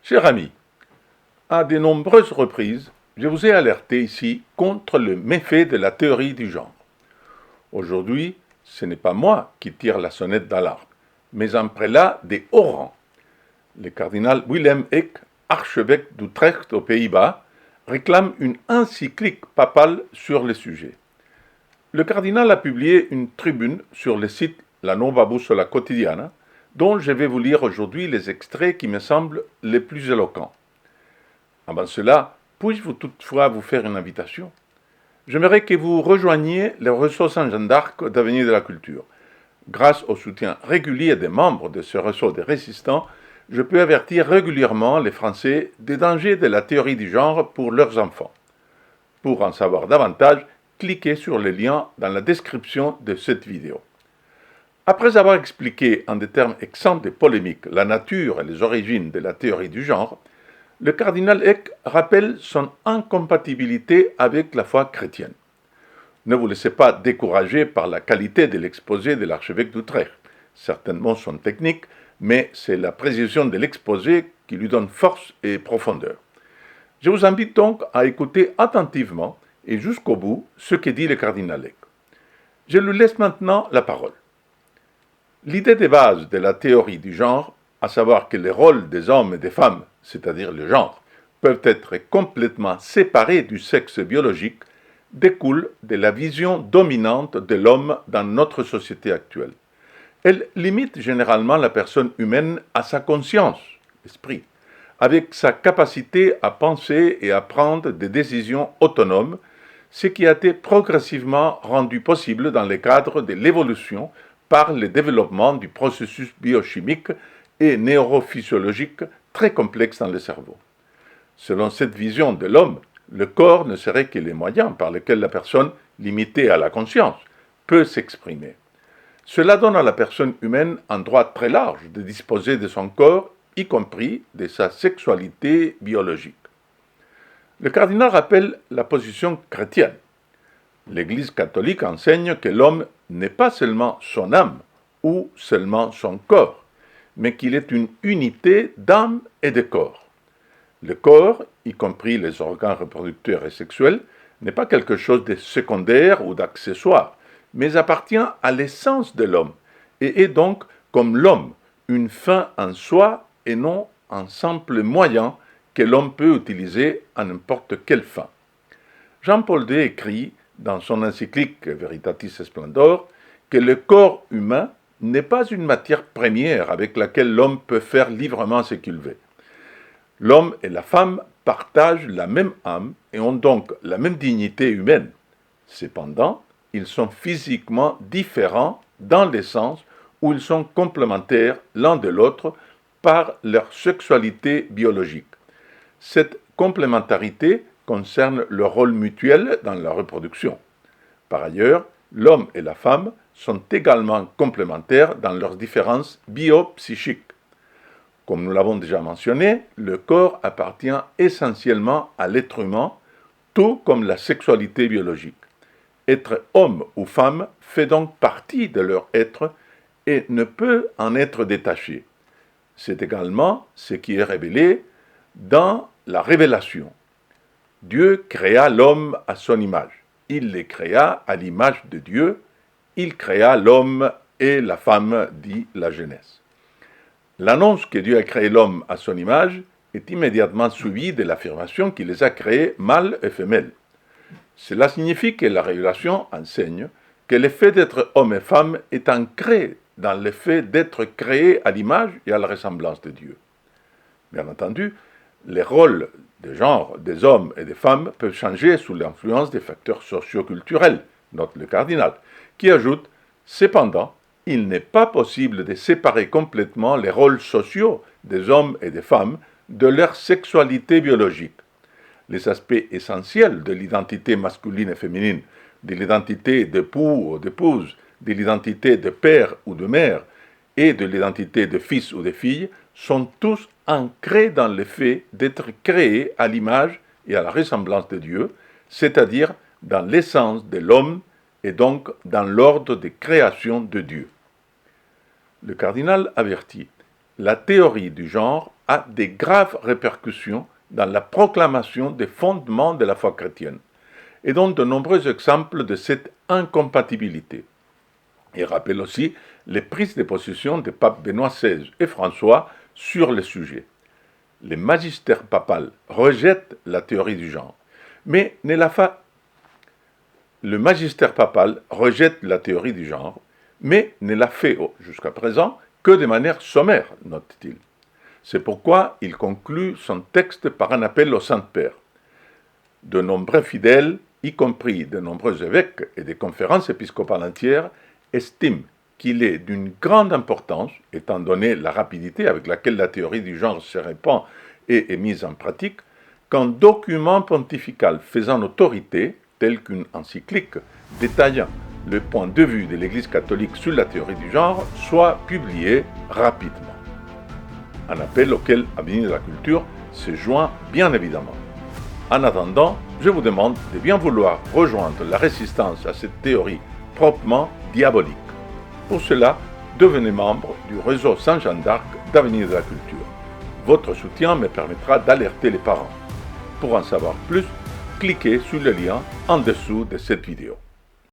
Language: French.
Cher ami, à de nombreuses reprises, je vous ai alerté ici contre le méfait de la théorie du genre. Aujourd'hui, ce n'est pas moi qui tire la sonnette d'alarme, mais un prélat des hauts rangs. Le cardinal Willem Eck, archevêque d'Utrecht aux Pays-Bas, réclame une encyclique papale sur le sujet. Le cardinal a publié une tribune sur le site La Nuova Bussola Quotidiana, dont je vais vous lire aujourd'hui les extraits qui me semblent les plus éloquents. Avant cela, puis-je toutefois vous faire une invitation? J'aimerais que vous rejoigniez le réseau Saint-Jean d'Arc d'Avenir de la Culture. Grâce au soutien régulier des membres de ce réseau de résistants, je peux avertir régulièrement les Français des dangers de la théorie du genre pour leurs enfants. Pour en savoir davantage, cliquez sur le lien dans la description de cette vidéo. Après avoir expliqué en des termes exempts de polémique la nature et les origines de la théorie du genre, le cardinal Eck rappelle son incompatibilité avec la foi chrétienne. Ne vous laissez pas décourager par la qualité de l'exposé de l'archevêque d'Utrecht. Certains mots sont techniques, mais c'est la précision de l'exposé qui lui donne force et profondeur. Je vous invite donc à écouter attentivement et jusqu'au bout ce que dit le cardinal Eck. Je lui laisse maintenant la parole. L'idée de base de la théorie du genre, à savoir que les rôles des hommes et des femmes, c'est-à-dire le genre, peuvent être complètement séparés du sexe biologique, découle de la vision dominante de l'homme dans notre société actuelle. Elle limite généralement la personne humaine à sa conscience, l'esprit, avec sa capacité à penser et à prendre des décisions autonomes, ce qui a été progressivement rendu possible dans le cadre de l'évolution par le développement du processus biochimique et neurophysiologique très complexe dans le cerveau. Selon cette vision de l'homme, le corps ne serait que les moyens par lesquels la personne, limitée à la conscience, peut s'exprimer. Cela donne à la personne humaine un droit très large de disposer de son corps, y compris de sa sexualité biologique. Le cardinal rappelle la position chrétienne. L'Église catholique enseigne que l'homme n'est pas seulement son âme ou seulement son corps, mais qu'il est une unité d'âme et de corps. Le corps, y compris les organes reproducteurs et sexuels, n'est pas quelque chose de secondaire ou d'accessoire, mais appartient à l'essence de l'homme et est donc, comme l'homme, une fin en soi et non un simple moyen que l'homme peut utiliser à n'importe quelle fin. Jean-Paul II écrit dans son encyclique Veritatis Splendor que le corps humain n'est pas une matière première avec laquelle l'homme peut faire librement ce qu'il veut. L'homme et la femme partagent la même âme et ont donc la même dignité humaine. Cependant, ils sont physiquement différents dans le sens où ils sont complémentaires l'un de l'autre par leur sexualité biologique. Cette complémentarité concerne le rôle mutuel dans la reproduction. Par ailleurs, l'homme et la femme sont également complémentaires dans leurs différences biopsychiques. Comme nous l'avons déjà mentionné, le corps appartient essentiellement à l'être humain, tout comme la sexualité biologique. Être homme ou femme fait donc partie de leur être et ne peut en être détaché. C'est également ce qui est révélé dans la révélation. Dieu créa l'homme à son image. Il les créa à l'image de Dieu. Il créa l'homme et la femme, dit la Genèse. L'annonce que Dieu a créé l'homme à son image est immédiatement suivie de l'affirmation qu'il les a créés mâles et femelles. Cela signifie que la révélation enseigne que le fait d'être homme et femme est ancré dans le fait d'être créé à l'image et à la ressemblance de Dieu. Bien entendu, les rôles de genre des hommes et des femmes peuvent changer sous l'influence des facteurs socio-culturels, note le cardinal, qui ajoute « Cependant, il n'est pas possible de séparer complètement les rôles sociaux des hommes et des femmes de leur sexualité biologique. Les aspects essentiels de l'identité masculine et féminine, de l'identité d'époux ou d'épouse, de l'identité de père ou de mère et de l'identité de fils ou de fille sont tous ancrés dans le fait d'être créés à l'image et à la ressemblance de Dieu, c'est-à-dire dans l'essence de l'homme et donc dans l'ordre de création de Dieu. Le cardinal avertit, la théorie du genre a des graves répercussions dans la proclamation des fondements de la foi chrétienne et donne de nombreux exemples de cette incompatibilité. Il rappelle aussi les prises de position des papes Benoît XVI et François sur le sujet. Le magistère papal rejette la théorie du genre, mais ne la fa... Le magistère papal rejette la théorie du genre, mais ne l'a fait jusqu'à présent que de manière sommaire, note-t-il. C'est pourquoi il conclut son texte par un appel au Saint-Père. De nombreux fidèles, y compris de nombreux évêques et des conférences épiscopales entières, estiment qu'il est d'une grande importance, étant donné la rapidité avec laquelle la théorie du genre se répand et est mise en pratique, qu'un document pontifical faisant autorité, tel qu'une encyclique détaillant le point de vue de l'Église catholique sur la théorie du genre, soit publié rapidement. Un appel auquel Avenir de la Culture se joint bien évidemment. En attendant, je vous demande de bien vouloir rejoindre la résistance à cette théorie proprement diabolique. Pour cela, devenez membre du réseau Saint-Jean d'Arc d'Avenir de la Culture. Votre soutien me permettra d'alerter les parents. Pour en savoir plus, cliquez sur le lien en dessous de cette vidéo.